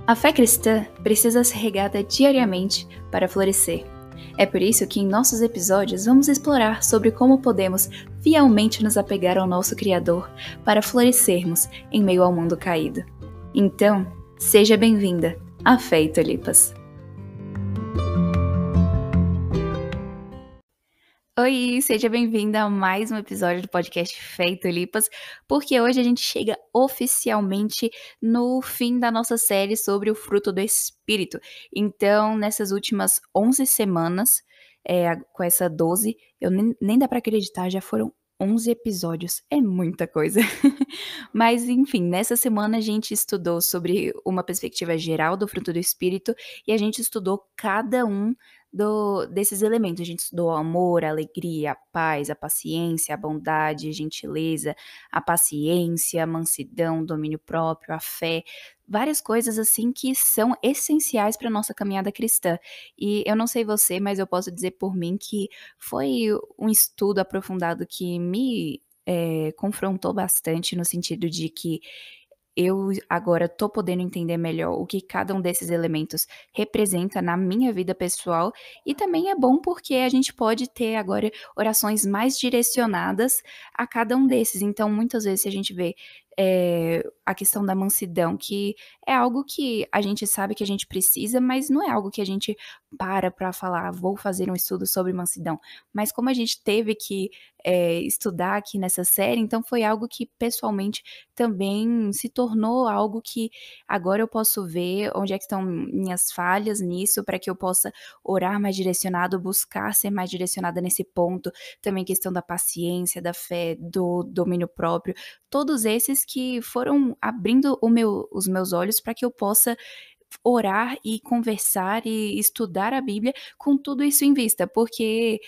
A fé cristã precisa ser regada diariamente para florescer. É por isso que em nossos episódios vamos explorar sobre como podemos fielmente nos apegar ao nosso Criador para florescermos em meio ao mundo caído. Então, seja bem-vinda à Fé e Tulipas. Oi, seja bem-vinda a mais um episódio do podcast Fé e Tulipas, porque hoje a gente chega oficialmente no fim da nossa série sobre o fruto do Espírito. Então, nessas últimas 11 semanas, com essa 12, eu nem dá pra acreditar, já foram 11 episódios, é muita coisa. Mas, enfim, nessa semana a gente estudou sobre uma perspectiva geral do fruto do Espírito e a gente estudou cada um desses elementos. A gente estudou o amor, a alegria, a paz, a paciência, a bondade, a gentileza, a paciência, a mansidão, o domínio próprio, a fé, várias coisas assim que são essenciais para nossa caminhada cristã. E eu não sei você, mas eu posso dizer por mim que foi um estudo aprofundado que me confrontou bastante no sentido de que eu agora tô podendo entender melhor o que cada um desses elementos representa na minha vida pessoal, e também é bom porque a gente pode ter agora orações mais direcionadas a cada um desses. Então, muitas vezes, se a gente vê, a questão da mansidão, que é algo que a gente sabe que a gente precisa, mas não é algo que a gente para falar: "Ah, vou fazer um estudo sobre mansidão". Mas como a gente teve que, estudar aqui nessa série, então foi algo que pessoalmente também se tornou algo que agora eu posso ver onde é que estão minhas falhas nisso, para que eu possa orar mais direcionado, buscar ser mais direcionada nesse ponto. Também questão da paciência, da fé, do domínio próprio, todos esses que foram abrindo os meus olhos para que eu possa orar e conversar e estudar a Bíblia com tudo isso em vista, porque,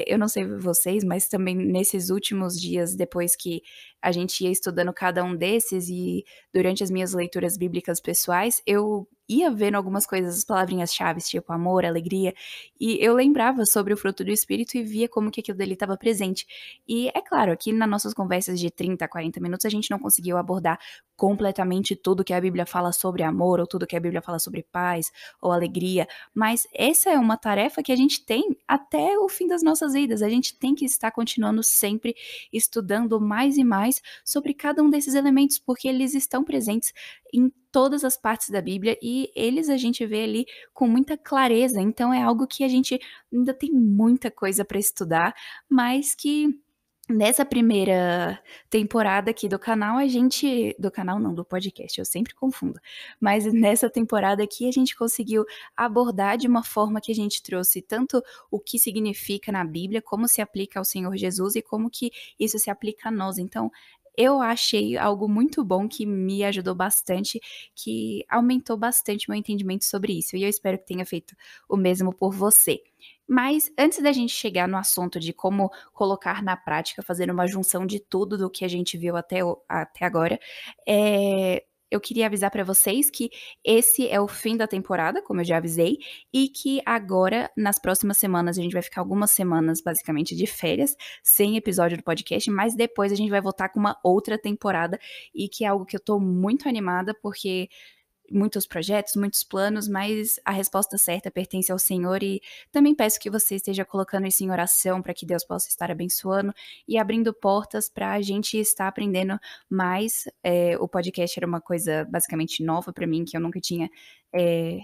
eu não sei vocês, mas também nesses últimos dias, depois que a gente ia estudando cada um desses e durante as minhas leituras bíblicas pessoais, eu ia vendo algumas coisas, as palavrinhas-chaves, tipo amor, alegria, e eu lembrava sobre o fruto do Espírito e via como que aquilo dali estava presente. E é claro, aqui nas nossas conversas de 30 a 40 minutos, a gente não conseguiu abordar completamente tudo que a Bíblia fala sobre amor, ou tudo que a Bíblia fala sobre paz ou alegria, mas essa é uma tarefa que a gente tem até o fim das nossas vidas. A gente tem que estar continuando sempre estudando mais e mais sobre cada um desses elementos, porque eles estão presentes em todas as partes da Bíblia e eles a gente vê ali com muita clareza. Então é algo que a gente ainda tem muita coisa para estudar, mas que nessa primeira temporada aqui do canal, do canal não, do podcast, eu sempre confundo. Mas nessa temporada aqui a gente conseguiu abordar de uma forma que a gente trouxe tanto o que significa na Bíblia, como se aplica ao Senhor Jesus e como que isso se aplica a nós. Então, eu achei algo muito bom que me ajudou bastante, que aumentou bastante meu entendimento sobre isso. E eu espero que tenha feito o mesmo por você. Mas antes da gente chegar no assunto de como colocar na prática, fazer uma junção de tudo do que a gente viu até agora, eu queria avisar para vocês que esse é o fim da temporada, como eu já avisei, e que agora, nas próximas semanas, a gente vai ficar algumas semanas basicamente de férias, sem episódio do podcast, mas depois a gente vai voltar com uma outra temporada, e que é algo que eu tô muito animada, porque muitos projetos, muitos planos, mas a resposta certa pertence ao Senhor, e também peço que você esteja colocando isso em oração para que Deus possa estar abençoando e abrindo portas para a gente estar aprendendo mais. O podcast era uma coisa basicamente nova para mim, que eu nunca tinha eh,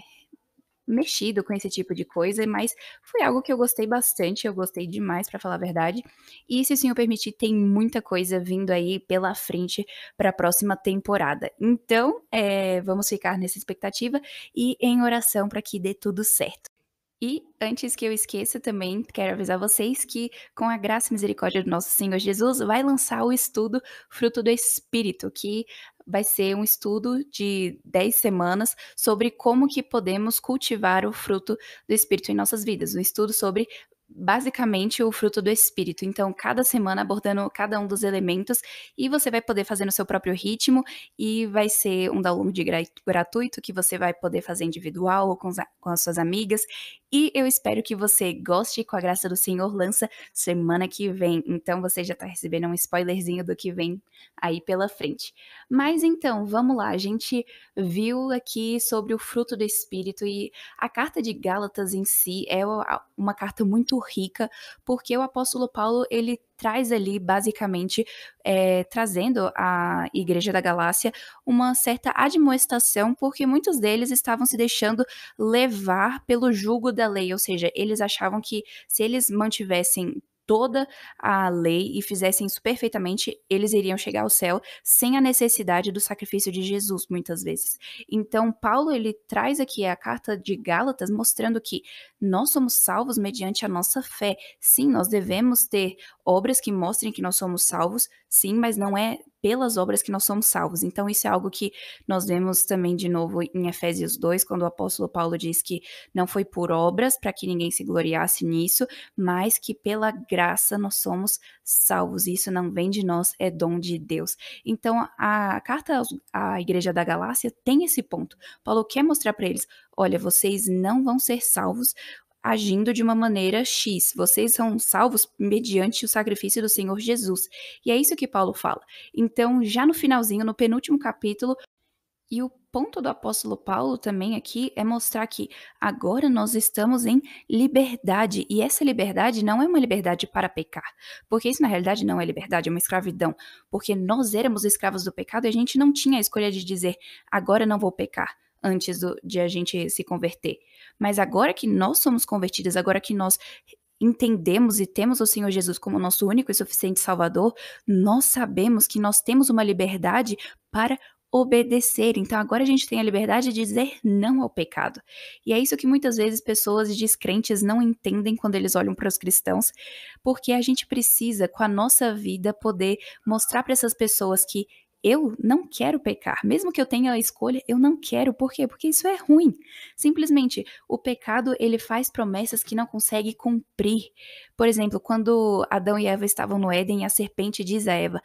mexido com esse tipo de coisa, mas foi algo que eu gostei bastante, eu gostei demais, pra falar a verdade. E se o Senhor permitir, tem muita coisa vindo aí pela frente para a próxima temporada. Então, vamos ficar nessa expectativa e em oração para que dê tudo certo. E antes que eu esqueça também, quero avisar vocês que, com a graça e misericórdia do nosso Senhor Jesus, vai lançar o estudo Fruto do Espírito, que vai ser um estudo de 10 semanas sobre como que podemos cultivar o fruto do Espírito em nossas vidas. Um estudo sobre, basicamente, o fruto do Espírito. Então, cada semana abordando cada um dos elementos, e você vai poder fazer no seu próprio ritmo, e vai ser um download gratuito que você vai poder fazer individual ou com as suas amigas. E eu espero que você goste, com a graça do Senhor, lança semana que vem. Então você já tá recebendo um spoilerzinho do que vem aí pela frente. Mas então, vamos lá, a gente viu aqui sobre o fruto do Espírito e a carta de Gálatas em si é uma carta muito rica, porque o apóstolo Paulo, ele traz ali basicamente, trazendo à igreja da Galácia uma certa admoestação, porque muitos deles estavam se deixando levar pelo jugo da lei, ou seja, eles achavam que se eles mantivessem toda a lei e fizessem isso perfeitamente, eles iriam chegar ao céu sem a necessidade do sacrifício de Jesus, muitas vezes. Então, Paulo, ele traz aqui a carta de Gálatas mostrando que nós somos salvos mediante a nossa fé. Sim, nós devemos ter obras que mostrem que nós somos salvos, sim, mas não é pelas obras que nós somos salvos. Então, isso é algo que nós vemos também de novo em Efésios 2, quando o apóstolo Paulo diz que não foi por obras para que ninguém se gloriasse nisso, mas que pela graça nós somos salvos. Isso não vem de nós, é dom de Deus. Então, a carta à igreja da Galácia tem esse ponto. Paulo quer mostrar para eles: olha, vocês não vão ser salvos agindo de uma maneira X. Vocês são salvos mediante o sacrifício do Senhor Jesus. E é isso que Paulo fala. Então, já no finalzinho, no penúltimo capítulo, e o ponto do apóstolo Paulo também aqui é mostrar que agora nós estamos em liberdade, e essa liberdade não é uma liberdade para pecar, porque isso na realidade não é liberdade, é uma escravidão, porque nós éramos escravos do pecado e a gente não tinha a escolha de dizer, agora não vou pecar, antes de a gente se converter. Mas agora que nós somos convertidos, agora que nós entendemos e temos o Senhor Jesus como nosso único e suficiente Salvador, nós sabemos que nós temos uma liberdade para obedecer. Então agora a gente tem a liberdade de dizer não ao pecado. E é isso que muitas vezes pessoas descrentes não entendem quando eles olham para os cristãos, porque a gente precisa, com a nossa vida, poder mostrar para essas pessoas que eu não quero pecar, mesmo que eu tenha a escolha, eu não quero. Por quê? Porque isso é ruim. Simplesmente, o pecado, ele faz promessas que não consegue cumprir. Por exemplo, quando Adão e Eva estavam no Éden, a serpente diz a Eva: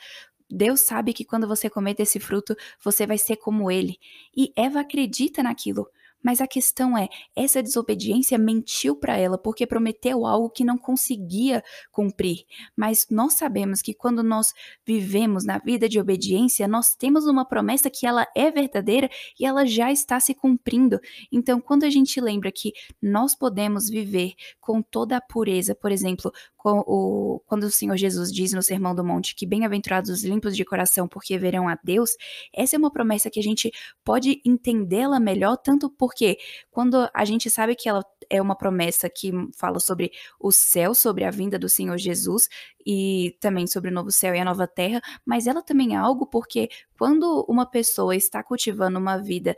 Deus sabe que quando você comer desse fruto, você vai ser como ele. E Eva acredita naquilo. Mas a questão é, essa desobediência mentiu para ela porque prometeu algo que não conseguia cumprir. Mas nós sabemos que quando nós vivemos na vida de obediência, nós temos uma promessa que ela é verdadeira e ela já está se cumprindo. Então, quando a gente lembra que nós podemos viver com toda a pureza, por exemplo, quando o Senhor Jesus diz no Sermão do Monte que bem-aventurados os limpos de coração, porque verão a Deus, essa é uma promessa que a gente pode entendê-la melhor, tanto porque quando a gente sabe que ela é uma promessa que fala sobre o céu, sobre a vinda do Senhor Jesus e também sobre o novo céu e a nova terra, mas ela também é algo porque quando uma pessoa está cultivando uma vida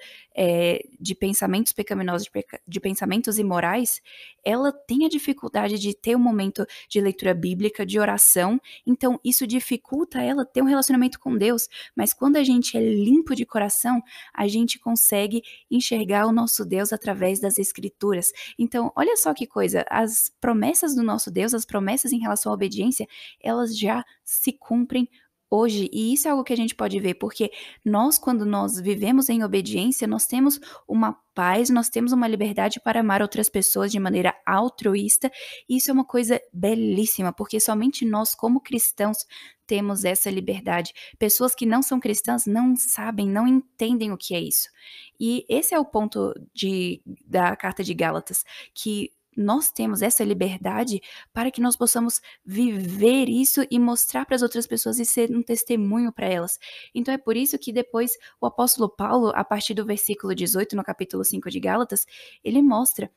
de pensamentos pecaminosos, de pensamentos imorais, ela tem a dificuldade de ter um momento de leitura bíblica, de oração, então isso dificulta ela ter um relacionamento com Deus, mas quando a gente é limpo de coração, a gente consegue enxergar o nosso Deus através das escrituras. Então, olha só que coisa, as promessas do nosso Deus, as promessas em relação à obediência, elas já se cumprem hoje, e isso é algo que a gente pode ver, porque nós, quando nós vivemos em obediência, nós temos uma paz, nós temos uma liberdade para amar outras pessoas de maneira altruísta, e isso é uma coisa belíssima, porque somente nós, como cristãos, temos essa liberdade. Pessoas que não são cristãs não sabem, não entendem o que é isso. E esse é o ponto da carta de Gálatas, que nós temos essa liberdade para que nós possamos viver isso e mostrar para as outras pessoas e ser um testemunho para elas. Então é por isso que depois o apóstolo Paulo, a partir do versículo 18, no capítulo 5 de Gálatas, ele mostra: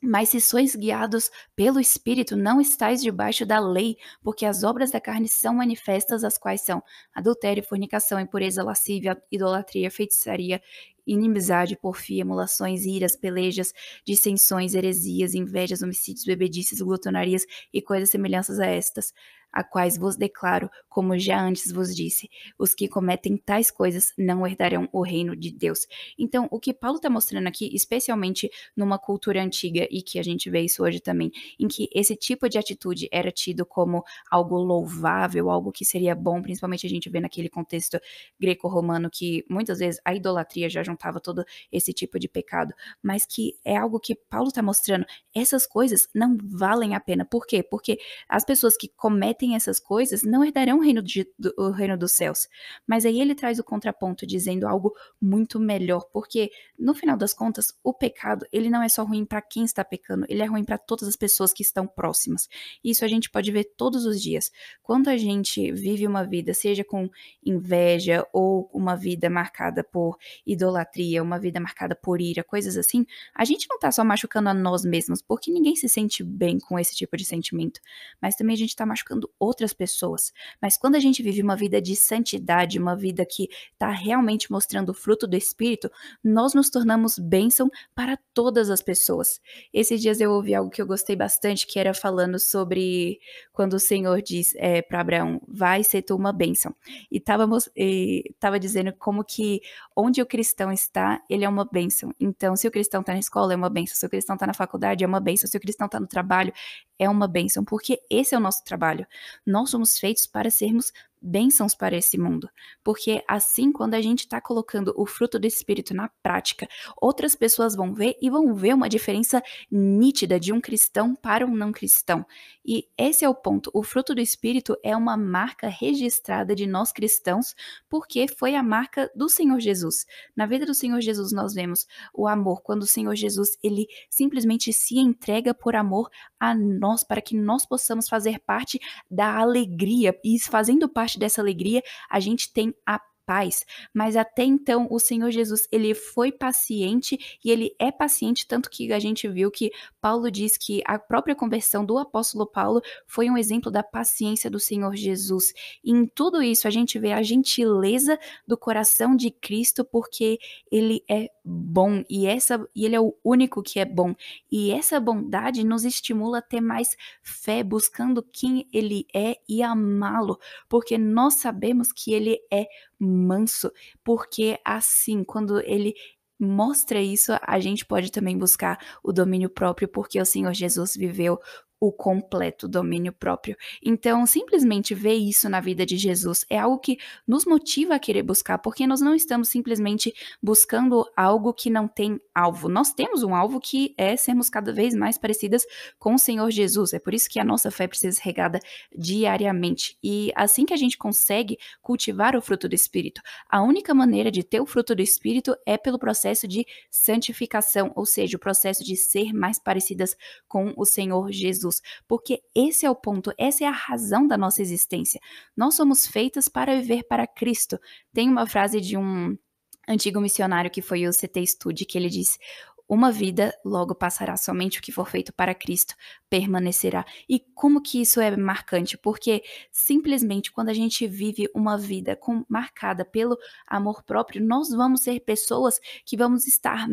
mas se sois guiados pelo Espírito, não estáis debaixo da lei, porque as obras da carne são manifestas, as quais são adultério, fornicação, impureza, lascívia, idolatria, feitiçaria, inimizade, porfia, emulações, iras, pelejas, dissensões, heresias, invejas, homicídios, bebedices, glutonarias e coisas semelhantes a estas. a quais vos declaro, como já antes vos disse, os que cometem tais coisas não herdarão o reino de Deus. Então, o que Paulo está mostrando aqui, especialmente numa cultura antiga, e que a gente vê isso hoje também, em que esse tipo de atitude era tido como algo louvável, algo que seria bom, principalmente a gente vê naquele contexto greco-romano, que muitas vezes a idolatria já juntava todo esse tipo de pecado, mas que é algo que Paulo está mostrando, essas coisas não valem a pena. Por quê? Porque as pessoas que cometem essas coisas não herdarão o reino dos céus. Mas aí ele traz o contraponto, dizendo algo muito melhor, porque no final das contas, o pecado, ele não é só ruim para quem está pecando, ele é ruim para todas as pessoas que estão próximas. Isso a gente pode ver todos os dias. Quando a gente vive uma vida, seja com inveja ou uma vida marcada por idolatria, uma vida marcada por ira, coisas assim, a gente não tá só machucando a nós mesmos, porque ninguém se sente bem com esse tipo de sentimento, mas também a gente tá machucando outras pessoas. Mas quando a gente vive uma vida de santidade, uma vida que tá realmente mostrando o fruto do Espírito, nós nos tornamos bênção para todas as pessoas. Esses dias eu ouvi algo que eu gostei bastante, que era falando sobre quando o Senhor diz para Abraão, vai ser tu uma bênção. E tava dizendo como que onde o cristão está, ele é uma bênção. Então, se o cristão está na escola, é uma bênção. Se o cristão está na faculdade, é uma bênção. Se o cristão está no trabalho, é uma bênção. Porque esse é o nosso trabalho. Nós somos feitos para sermos bênçãos para esse mundo. Porque assim, quando a gente está colocando o fruto do Espírito na prática, outras pessoas vão ver e vão ver uma diferença nítida de um cristão para um não cristão. E esse é o ponto. O fruto do Espírito é uma marca registrada de nós cristãos, porque foi a marca do Senhor Jesus. Na vida do Senhor Jesus nós vemos o amor, quando o Senhor Jesus, ele simplesmente se entrega por amor a nós, para que nós possamos fazer parte da alegria, e fazendo parte dessa alegria, a gente tem a paz. Mas até então, o Senhor Jesus, ele foi paciente, e ele é paciente, tanto que a gente viu que Paulo diz que a própria conversão do apóstolo Paulo foi um exemplo da paciência do Senhor Jesus. E em tudo isso, a gente vê a gentileza do coração de Cristo, porque ele é bom, e ele é o único que é bom. E essa bondade nos estimula a ter mais fé, buscando quem ele é e amá-lo, porque nós sabemos que ele é manso, porque assim, quando ele mostra isso, a gente pode também buscar o domínio próprio, porque o Senhor Jesus viveu o completo domínio próprio. Então, simplesmente ver isso na vida de Jesus é algo que nos motiva a querer buscar, porque nós não estamos simplesmente buscando algo que não tem alvo. Nós temos um alvo, que é sermos cada vez mais parecidas com o Senhor Jesus. É por isso que a nossa fé precisa ser regada diariamente. E assim que a gente consegue cultivar o fruto do Espírito, a única maneira de ter o fruto do Espírito é pelo processo de santificação, ou seja, o processo de ser mais parecidas com o Senhor Jesus. Porque esse é o ponto, essa é a razão da nossa existência. Nós somos feitas para viver para Cristo. Tem uma frase de um antigo missionário, que foi o C.T. Studd, que ele diz: uma vida logo passará, somente o que for feito para Cristo permanecerá. E como que isso é marcante? Porque simplesmente quando a gente vive uma vida marcada pelo amor próprio, nós vamos ser pessoas que vamos estar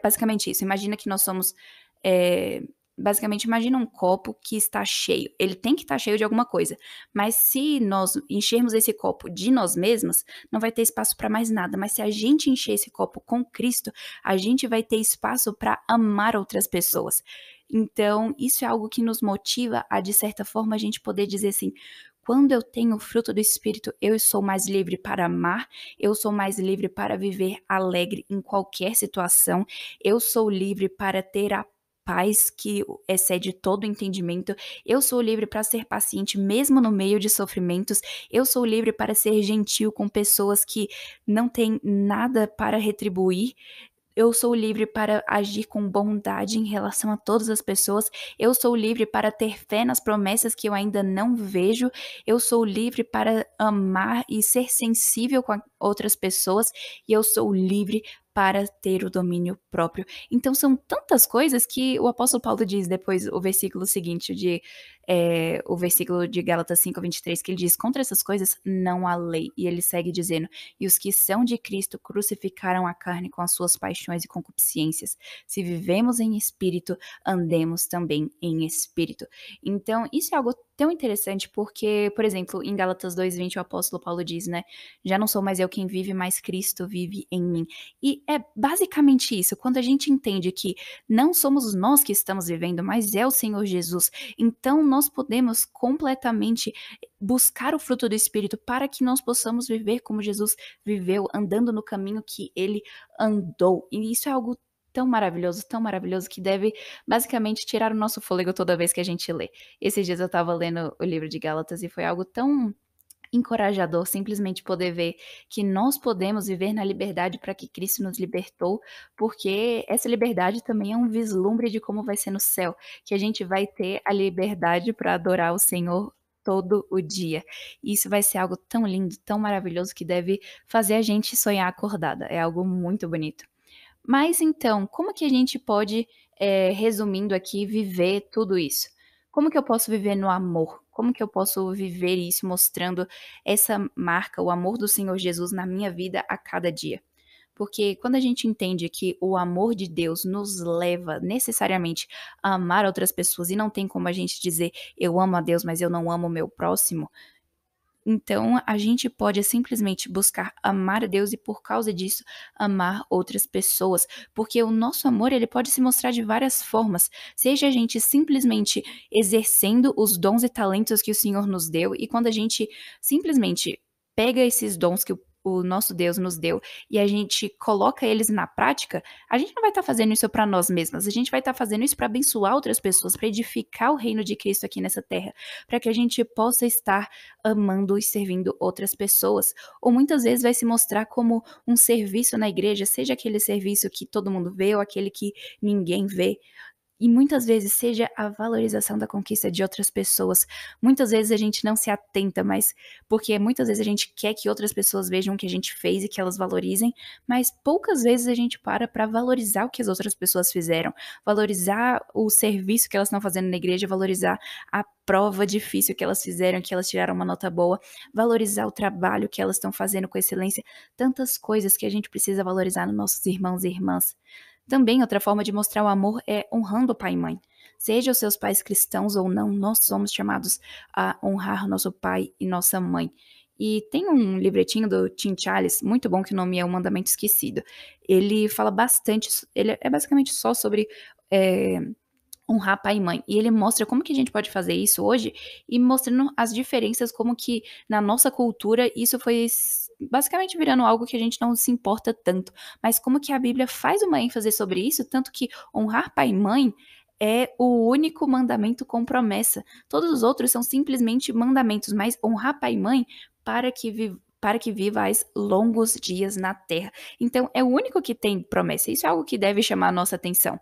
basicamente isso. Imagina que nós somos basicamente, imagina um copo que está cheio. Ele tem que estar cheio de alguma coisa. Mas se nós enchermos esse copo de nós mesmas, não vai ter espaço para mais nada. Mas se a gente encher esse copo com Cristo, a gente vai ter espaço para amar outras pessoas. Então, isso é algo que nos motiva a, de certa forma, a gente poder dizer assim: quando eu tenho o fruto do Espírito, eu sou mais livre para amar, eu sou mais livre para viver alegre em qualquer situação, eu sou livre para ter a paz que excede todo entendimento, eu sou livre para ser paciente mesmo no meio de sofrimentos, eu sou livre para ser gentil com pessoas que não têm nada para retribuir, eu sou livre para agir com bondade em relação a todas as pessoas, eu sou livre para ter fé nas promessas que eu ainda não vejo, eu sou livre para amar e ser sensível com outras pessoas, e eu sou livre para ter o domínio próprio. Então são tantas coisas que o apóstolo Paulo diz depois, o versículo seguinte, de o versículo de Gálatas 5:23, que ele diz: "Contra essas coisas não há lei", e ele segue dizendo: "E os que são de Cristo crucificaram a carne com as suas paixões e concupiscências. Se vivemos em espírito, andemos também em espírito". Então, isso é algo tão interessante porque, por exemplo, em Gálatas 2:20 o apóstolo Paulo diz, né: "Já não sou mais eu quem vive, mas Cristo vive em mim". E é basicamente isso, quando a gente entende que não somos nós que estamos vivendo, mas é o Senhor Jesus, então nós podemos completamente buscar o fruto do Espírito para que nós possamos viver como Jesus viveu, andando no caminho que ele andou. E isso é algo tão maravilhoso, que deve basicamente tirar o nosso fôlego toda vez que a gente lê. Esses dias eu estava lendo o livro de Gálatas e foi algo tão encorajador simplesmente poder ver que nós podemos viver na liberdade para que Cristo nos libertou, porque essa liberdade também é um vislumbre de como vai ser no céu, que a gente vai ter a liberdade para adorar o Senhor todo o dia. E isso vai ser algo tão lindo, tão maravilhoso, que deve fazer a gente sonhar acordada. É algo muito bonito. Mas então, como que a gente pode, resumindo aqui, viver tudo isso? Como que eu posso viver no amor? Como que eu posso viver isso mostrando essa marca, o amor do Senhor Jesus na minha vida a cada dia? Porque quando a gente entende que o amor de Deus nos leva necessariamente a amar outras pessoas e não tem como a gente dizer: "Eu amo a Deus, mas eu não amo o meu próximo", então, a gente pode simplesmente buscar amar a Deus e, por causa disso, amar outras pessoas, porque o nosso amor, ele pode se mostrar de várias formas, seja a gente simplesmente exercendo os dons e talentos que o Senhor nos deu, e quando a gente simplesmente pega esses dons que o nosso Deus nos deu e a gente coloca eles na prática, a gente não vai estar fazendo isso para nós mesmas, a gente vai estar fazendo isso para abençoar outras pessoas, para edificar o reino de Cristo aqui nessa terra, para que a gente possa estar amando e servindo outras pessoas. Ou muitas vezes vai se mostrar como um serviço na igreja, seja aquele serviço que todo mundo vê ou aquele que ninguém vê. E muitas vezes seja a valorização da conquista de outras pessoas. Muitas vezes a gente não se atenta, mas porque muitas vezes a gente quer que outras pessoas vejam o que a gente fez e que elas valorizem, mas poucas vezes a gente para valorizar o que as outras pessoas fizeram, valorizar o serviço que elas estão fazendo na igreja, valorizar a prova difícil que elas fizeram, que elas tiraram uma nota boa, valorizar o trabalho que elas estão fazendo com excelência, tantas coisas que a gente precisa valorizar nos nossos irmãos e irmãs. Também outra forma de mostrar o amor é honrando o pai e mãe. Seja os seus pais cristãos ou não, nós somos chamados a honrar nosso pai e nossa mãe. E tem um livretinho do Tim Challies, muito bom, que o nome é O Mandamento Esquecido. Ele fala bastante, ele é basicamente só sobre eh, honrar pai e mãe. E ele mostra como que a gente pode fazer isso hoje e mostrando as diferenças, como que na nossa cultura isso foi basicamente virando algo que a gente não se importa tanto. Mas como que a Bíblia faz uma ênfase sobre isso, tanto que honrar pai e mãe é o único mandamento com promessa. Todos os outros são simplesmente mandamentos, mas honrar pai e mãe para que para que vivais longos dias na terra. Então, é o único que tem promessa. Isso é algo que deve chamar a nossa atenção.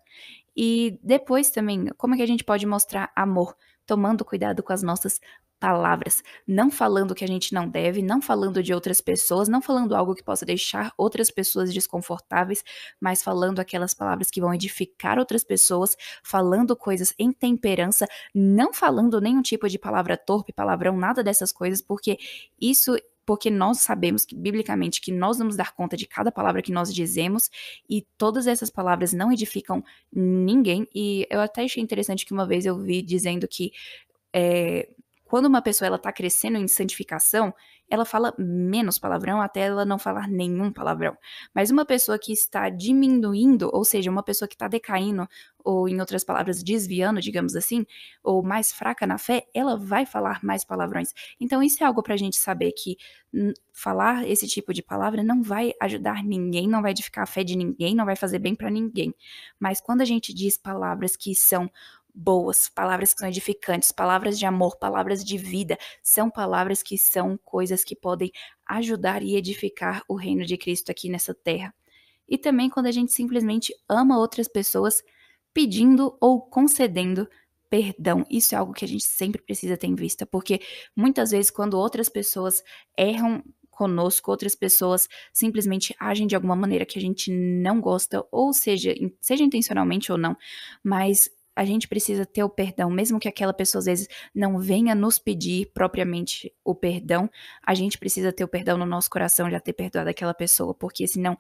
E depois também, como é que a gente pode mostrar amor? Tomando cuidado com as nossas palavras, não falando o que a gente não deve, não falando de outras pessoas, não falando algo que possa deixar outras pessoas desconfortáveis, mas falando aquelas palavras que vão edificar outras pessoas, falando coisas em temperança, não falando nenhum tipo de palavra torpe, palavrão, nada dessas coisas, porque isso porque nós sabemos que biblicamente que nós vamos dar conta de cada palavra que nós dizemos e todas essas palavras não edificam ninguém. E eu até achei interessante que uma vez eu vi dizendo que é, quando uma pessoa ela tá crescendo em santificação, ela fala menos palavrão até ela não falar nenhum palavrão. Mas uma pessoa que está diminuindo, ou seja, uma pessoa que está decaindo, ou em outras palavras, desviando, digamos assim, ou mais fraca na fé, ela vai falar mais palavrões. Então isso é algo pra gente saber que falar esse tipo de palavra não vai ajudar ninguém, não vai edificar a fé de ninguém, não vai fazer bem pra ninguém. Mas quando a gente diz palavras que são boas, palavras que são edificantes, palavras de amor, palavras de vida, são palavras que são coisas que podem ajudar e edificar o reino de Cristo aqui nessa terra. E também quando a gente simplesmente ama outras pessoas pedindo ou concedendo perdão. Isso é algo que a gente sempre precisa ter em vista, porque muitas vezes quando outras pessoas erram conosco, outras pessoas simplesmente agem de alguma maneira que a gente não gosta, ou seja, seja intencionalmente ou não, mas a gente precisa ter o perdão, mesmo que aquela pessoa às vezes não venha nos pedir propriamente o perdão, a gente precisa ter o perdão no nosso coração, já ter perdoado aquela pessoa, porque senão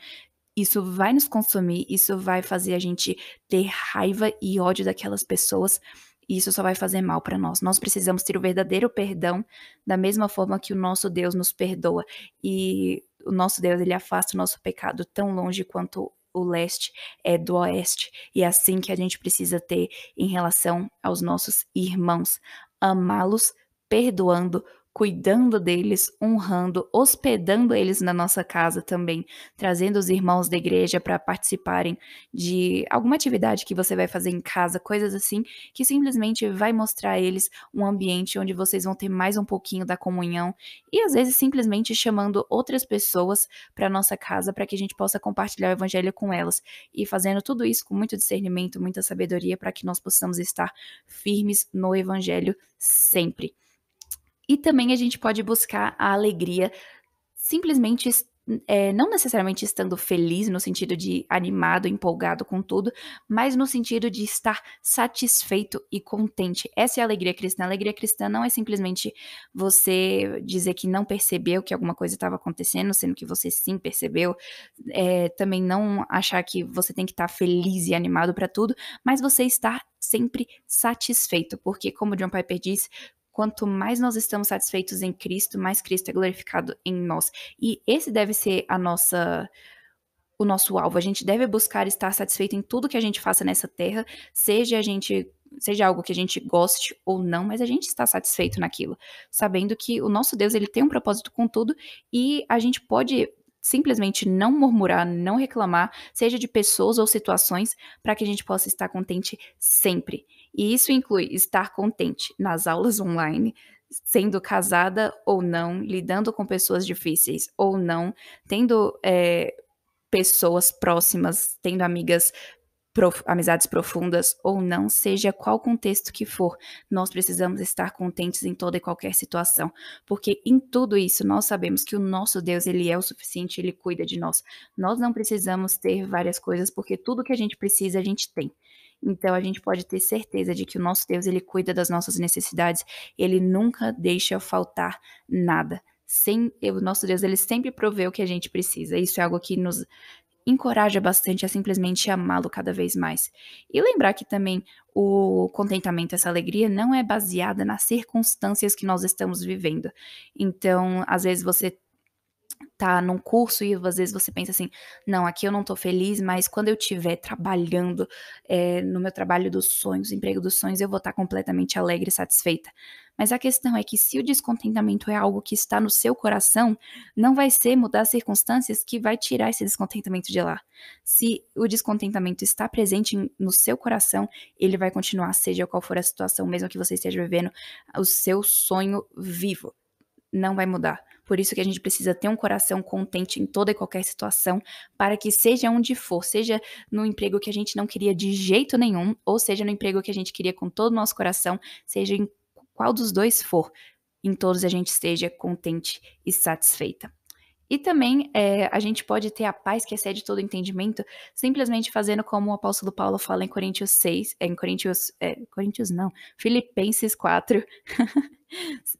isso vai nos consumir, isso vai fazer a gente ter raiva e ódio daquelas pessoas, e isso só vai fazer mal para nós. Nós precisamos ter o verdadeiro perdão, da mesma forma que o nosso Deus nos perdoa. E o nosso Deus, ele afasta o nosso pecado tão longe quanto o leste é do oeste. E é assim que a gente precisa ter em relação aos nossos irmãos. Amá-los, perdoando, cuidando deles, honrando, hospedando eles na nossa casa também, trazendo os irmãos da igreja para participarem de alguma atividade que você vai fazer em casa, coisas assim, que simplesmente vai mostrar a eles um ambiente onde vocês vão ter mais um pouquinho da comunhão e às vezes simplesmente chamando outras pessoas para nossa casa para que a gente possa compartilhar o evangelho com elas e fazendo tudo isso com muito discernimento, muita sabedoria para que nós possamos estar firmes no evangelho sempre. E também a gente pode buscar a alegria simplesmente não necessariamente estando feliz no sentido de animado, empolgado com tudo, mas no sentido de estar satisfeito e contente. Essa é a alegria cristã. A alegria cristã não é simplesmente você dizer que não percebeu que alguma coisa estava acontecendo, sendo que você sim percebeu. Também não achar que você tem que estar feliz e animado para tudo, mas você estar sempre satisfeito, porque como John Piper diz, quanto mais nós estamos satisfeitos em Cristo, mais Cristo é glorificado em nós. E esse deve ser o nosso alvo. A gente deve buscar estar satisfeito em tudo que a gente faça nessa terra, seja algo que a gente goste ou não, mas a gente está satisfeito naquilo, sabendo que o nosso Deus, ele tem um propósito com tudo e a gente pode simplesmente não murmurar, não reclamar, seja de pessoas ou situações, para que a gente possa estar contente sempre. E isso inclui estar contente nas aulas online, sendo casada ou não, lidando com pessoas difíceis ou não, tendo pessoas próximas, tendo amizades profundas ou não, seja qual contexto que for, nós precisamos estar contentes em toda e qualquer situação, porque em tudo isso nós sabemos que o nosso Deus, ele é o suficiente, ele cuida de nós. Nós não precisamos ter várias coisas, porque tudo que a gente precisa, a gente tem. Então a gente pode ter certeza de que o nosso Deus, ele cuida das nossas necessidades, ele nunca deixa faltar nada. O nosso Deus, ele sempre provê o que a gente precisa. Isso é algo que nos encoraja bastante a simplesmente amá-lo cada vez mais. E lembrar que também o contentamento, essa alegria, não é baseada nas circunstâncias que nós estamos vivendo. Então, às vezes você tá num curso e às vezes você pensa assim: "Não, aqui eu não tô feliz, mas quando eu estiver trabalhando, no meu trabalho dos sonhos, emprego dos sonhos, eu vou estar completamente alegre e satisfeita". Mas a questão é que se o descontentamento é algo que está no seu coração, não vai ser mudar as circunstâncias que vai tirar esse descontentamento de lá. Se o descontentamento está presente no seu coração, ele vai continuar, seja qual for a situação, mesmo que você esteja vivendo o seu sonho vivo, não vai mudar. Por isso que a gente precisa ter um coração contente em toda e qualquer situação, para que seja onde for, seja no emprego que a gente não queria de jeito nenhum, ou seja no emprego que a gente queria com todo o nosso coração, seja em qual dos dois for, em todos a gente esteja contente e satisfeita. E também, a gente pode ter a paz que excede todo entendimento, simplesmente fazendo como o apóstolo Paulo fala em Coríntios 6, Coríntios não, Filipenses 4,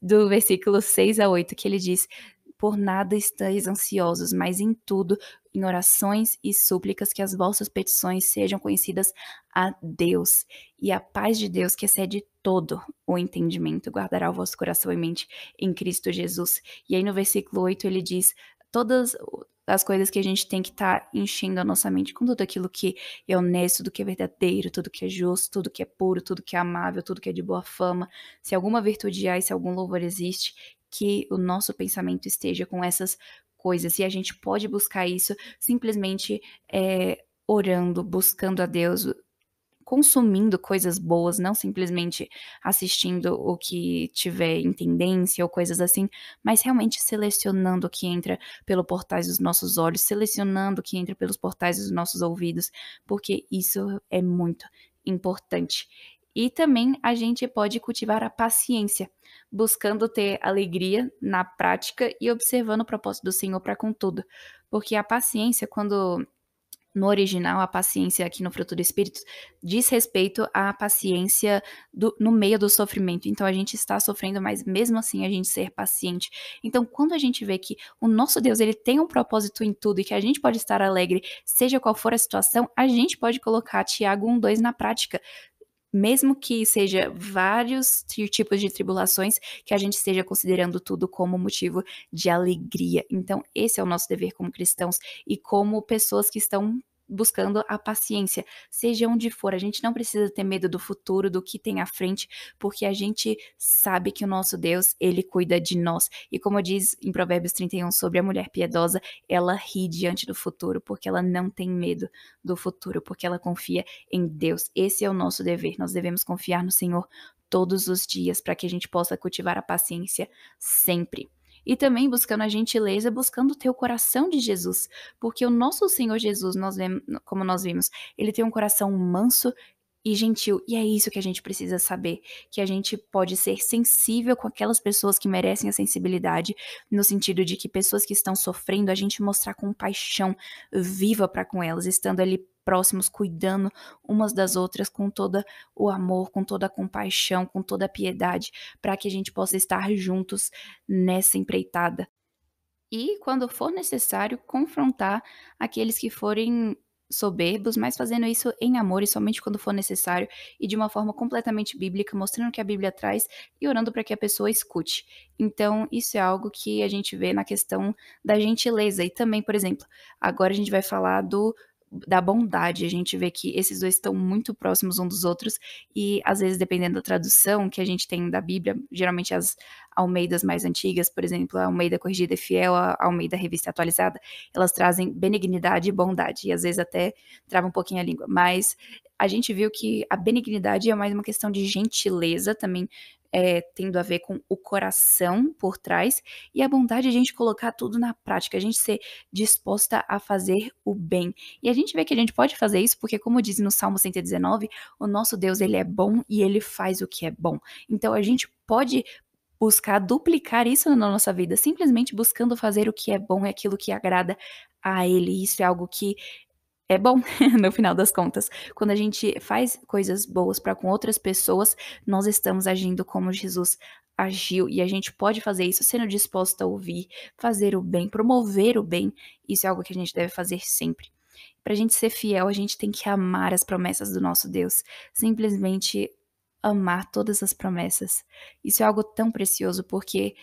do versículo 6 a 8, que ele diz: "Por nada estáis ansiosos, mas em tudo, em orações e súplicas, que as vossas petições sejam conhecidas a Deus. E a paz de Deus, que excede todo o entendimento, guardará o vosso coração e mente em Cristo Jesus". E aí no versículo 8 ele diz todas as coisas que a gente tem que estar enchendo a nossa mente com tudo aquilo que é honesto, tudo que é verdadeiro, tudo que é justo, tudo que é puro, tudo que é amável, tudo que é de boa fama, se alguma virtude há e se algum louvor existe, que o nosso pensamento esteja com essas coisas. E a gente pode buscar isso simplesmente orando, buscando a Deus, consumindo coisas boas, não simplesmente assistindo o que tiver em tendência ou coisas assim, mas realmente selecionando o que entra pelo portais dos nossos olhos, selecionando o que entra pelos portais dos nossos ouvidos, porque isso é muito importante. E também a gente pode cultivar a paciência, buscando ter alegria na prática e observando o propósito do Senhor para com tudo. Porque a paciência, quando No original, a paciência aqui no fruto do espírito diz respeito à paciência no meio do sofrimento. Então a gente está sofrendo, mas mesmo assim a gente ser paciente. Então quando a gente vê que o nosso Deus ele tem um propósito em tudo e que a gente pode estar alegre, seja qual for a situação, a gente pode colocar Tiago 1:2 na prática. Mesmo que seja vários tipos de tribulações, que a gente esteja considerando tudo como motivo de alegria. Então, esse é o nosso dever como cristãos e como pessoas que estão buscando a paciência, seja onde for. A gente não precisa ter medo do futuro, do que tem à frente, porque a gente sabe que o nosso Deus, ele cuida de nós. E como diz em Provérbios 31 sobre a mulher piedosa, ela ri diante do futuro, porque ela não tem medo do futuro, porque ela confia em Deus. Esse é o nosso dever. Nós devemos confiar no Senhor todos os dias para que a gente possa cultivar a paciência sempre. E também buscando a gentileza, buscando ter o coração de Jesus, porque o nosso Senhor Jesus, como nós vimos, ele tem um coração manso e gentil, e é isso que a gente precisa saber, que a gente pode ser sensível com aquelas pessoas que merecem a sensibilidade, no sentido de que pessoas que estão sofrendo, a gente mostrar compaixão viva para com elas, estando ali próximos, cuidando umas das outras com todo o amor, com toda a compaixão, com toda a piedade, para que a gente possa estar juntos nessa empreitada. E, quando for necessário, confrontar aqueles que forem soberbos, mas fazendo isso em amor e somente quando for necessário e de uma forma completamente bíblica, mostrando o que a Bíblia traz e orando para que a pessoa escute. Então, isso é algo que a gente vê na questão da gentileza. E também, por exemplo, agora a gente vai falar da bondade. A gente vê que esses dois estão muito próximos um dos outros e, às vezes, dependendo da tradução que a gente tem da Bíblia, geralmente as Almeidas mais antigas, por exemplo, a Almeida Corrigida e Fiel, a Almeida Revista Atualizada, elas trazem benignidade e bondade, e às vezes até trava um pouquinho a língua, mas a gente viu que a benignidade é mais uma questão de gentileza, também tendo a ver com o coração por trás, e a bondade é a gente colocar tudo na prática, a gente ser disposta a fazer o bem. E a gente vê que a gente pode fazer isso porque, como diz no Salmo 119, o nosso Deus ele é bom e ele faz o que é bom. Então a gente pode buscar duplicar isso na nossa vida, simplesmente buscando fazer o que é bom e aquilo que agrada a Ele. Isso é algo que é bom, no final das contas. Quando a gente faz coisas boas para com outras pessoas, nós estamos agindo como Jesus agiu, e a gente pode fazer isso sendo disposto a ouvir, fazer o bem, promover o bem. Isso é algo que a gente deve fazer sempre. Pra gente ser fiel, a gente tem que amar as promessas do nosso Deus, simplesmente amar todas as promessas. Isso é algo tão precioso, porque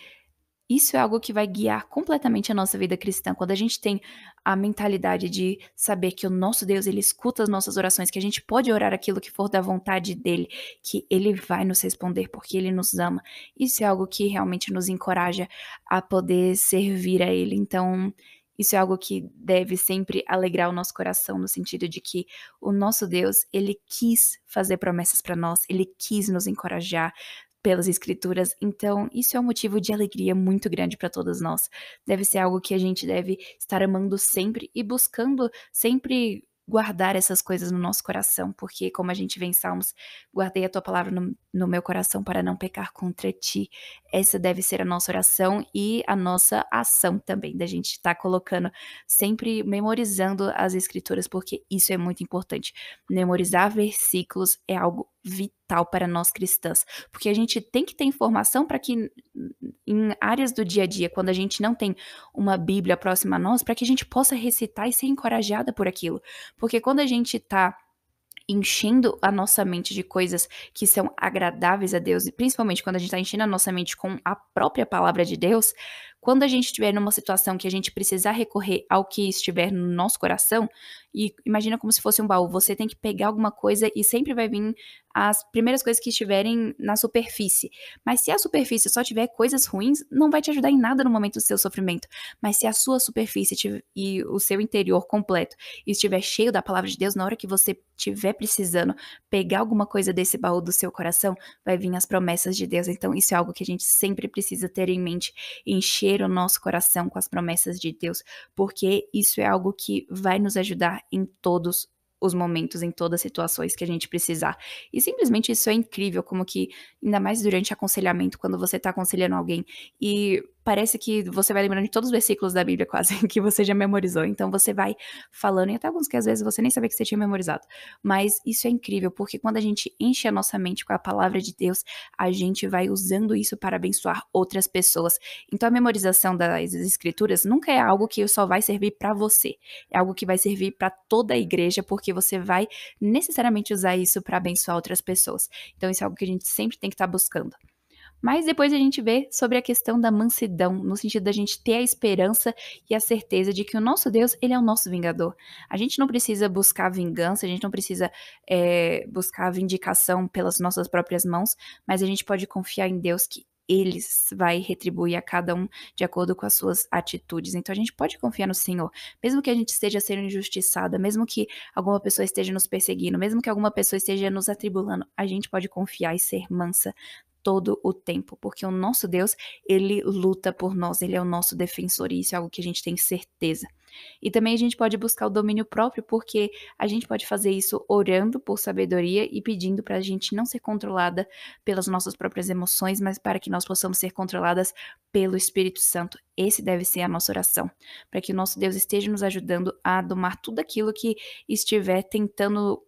isso é algo que vai guiar completamente a nossa vida cristã. Quando a gente tem a mentalidade de saber que o nosso Deus, ele escuta as nossas orações, que a gente pode orar aquilo que for da vontade dele, que ele vai nos responder porque ele nos ama. Isso é algo que realmente nos encoraja a poder servir a ele. Então, isso é algo que deve sempre alegrar o nosso coração, no sentido de que o nosso Deus, ele quis fazer promessas para nós, ele quis nos encorajar pelas escrituras, então isso é um motivo de alegria muito grande para todas nós. Deve ser algo que a gente deve estar amando sempre e buscando sempre guardar essas coisas no nosso coração, porque como a gente vê em Salmos, guardei a tua palavra no meu coração para não pecar contra ti. Essa deve ser a nossa oração e a nossa ação também, da gente estar colocando, sempre memorizando as escrituras, porque isso é muito importante. Memorizar versículos é algo vital para nós cristãs, porque a gente tem que ter informação para que em áreas do dia a dia, quando a gente não tem uma Bíblia próxima a nós, para que a gente possa recitar e ser encorajada por aquilo. Porque quando a gente tá enchendo a nossa mente de coisas que são agradáveis a Deus, e principalmente quando a gente está enchendo a nossa mente com a própria palavra de Deus, quando a gente estiver numa situação que a gente precisar recorrer ao que estiver no nosso coração, e imagina como se fosse um baú, você tem que pegar alguma coisa e sempre vai vir as primeiras coisas que estiverem na superfície. Mas se a superfície só tiver coisas ruins, não vai te ajudar em nada no momento do seu sofrimento. Mas se a sua superfície e o seu interior completo estiver cheio da palavra de Deus, na hora que você estiver precisando pegar alguma coisa desse baú do seu coração, vai vir as promessas de Deus. Então, isso é algo que a gente sempre precisa ter em mente, encher o nosso coração com as promessas de Deus, porque isso é algo que vai nos ajudar em todos os momentos, em todas as situações que a gente precisar. E simplesmente isso é incrível, como que, ainda mais durante aconselhamento, quando você tá aconselhando alguém e parece que você vai lembrando de todos os versículos da Bíblia quase, que você já memorizou. Então você vai falando, e até alguns que às vezes você nem sabia que você tinha memorizado. Mas isso é incrível, porque quando a gente enche a nossa mente com a palavra de Deus, a gente vai usando isso para abençoar outras pessoas. Então a memorização das escrituras nunca é algo que só vai servir para você. É algo que vai servir para toda a igreja, porque você vai necessariamente usar isso para abençoar outras pessoas. Então isso é algo que a gente sempre tem que estar buscando. Mas depois a gente vê sobre a questão da mansidão, no sentido da gente ter a esperança e a certeza de que o nosso Deus, ele é o nosso vingador. A gente não precisa buscar vingança, a gente não precisa buscar vindicação pelas nossas próprias mãos, mas a gente pode confiar em Deus que ele vai retribuir a cada um de acordo com as suas atitudes. Então a gente pode confiar no Senhor, mesmo que a gente esteja sendo injustiçada, mesmo que alguma pessoa esteja nos perseguindo, mesmo que alguma pessoa esteja nos atribulando, a gente pode confiar e ser mansa todo o tempo, porque o nosso Deus, ele luta por nós, ele é o nosso defensor, e isso é algo que a gente tem certeza. E também a gente pode buscar o domínio próprio, porque a gente pode fazer isso orando por sabedoria e pedindo para a gente não ser controlada pelas nossas próprias emoções, mas para que nós possamos ser controladas pelo Espírito Santo. Esse deve ser a nossa oração, para que o nosso Deus esteja nos ajudando a domar tudo aquilo que estiver tentando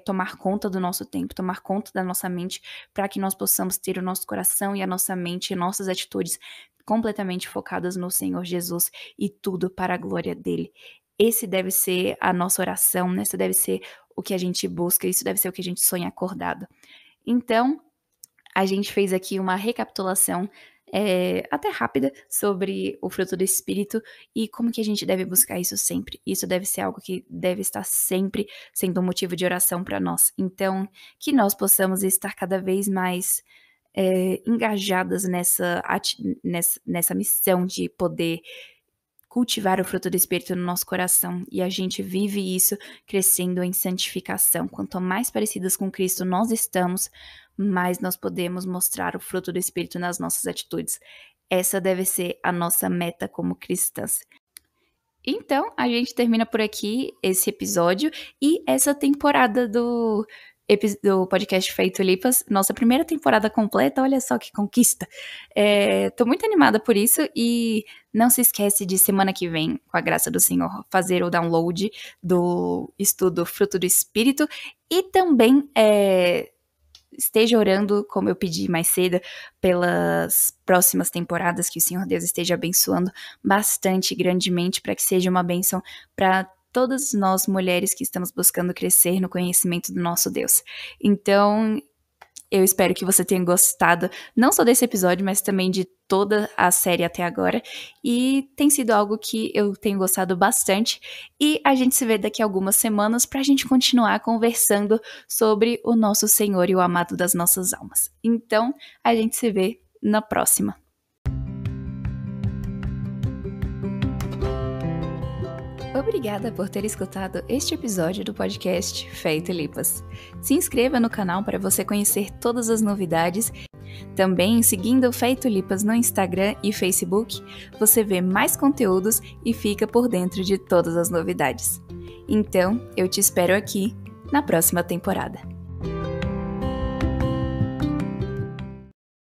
tomar conta do nosso tempo, tomar conta da nossa mente, para que nós possamos ter o nosso coração e a nossa mente e nossas atitudes completamente focadas no Senhor Jesus e tudo para a glória dele. Esse deve ser a nossa oração, né? Esse deve ser o que a gente busca, isso deve ser o que a gente sonha acordado. Então, a gente fez aqui uma recapitulação até rápida sobre o fruto do Espírito e como que a gente deve buscar isso sempre. Isso deve ser algo que deve estar sempre sendo um motivo de oração para nós. Então, que nós possamos estar cada vez mais engajadas nessa missão de poder cultivar o fruto do Espírito no nosso coração, e a gente vive isso crescendo em santificação. Quanto mais parecidas com Cristo nós estamos, mais nós podemos mostrar o fruto do Espírito nas nossas atitudes. Essa deve ser a nossa meta como cristãs. Então, a gente termina por aqui esse episódio e essa temporada do podcast Feito Lipas, nossa primeira temporada completa, olha só que conquista. Tô muito animada por isso e não se esquece de semana que vem, com a graça do Senhor, fazer o download do estudo Fruto do Espírito e também esteja orando, como eu pedi mais cedo, pelas próximas temporadas, que o Senhor Deus esteja abençoando bastante, grandemente, para que seja uma bênção para todas nós mulheres que estamos buscando crescer no conhecimento do nosso Deus. Então, eu espero que você tenha gostado, não só desse episódio, mas também de toda a série até agora. E tem sido algo que eu tenho gostado bastante. E a gente se vê daqui a algumas semanas para a gente continuar conversando sobre o nosso Senhor e o amado das nossas almas. Então, a gente se vê na próxima. Obrigada por ter escutado este episódio do podcast Feito Lipas. Se inscreva no canal para você conhecer todas as novidades. Também, seguindo o Feito Lipas no Instagram e Facebook, você vê mais conteúdos e fica por dentro de todas as novidades. Então, eu te espero aqui na próxima temporada.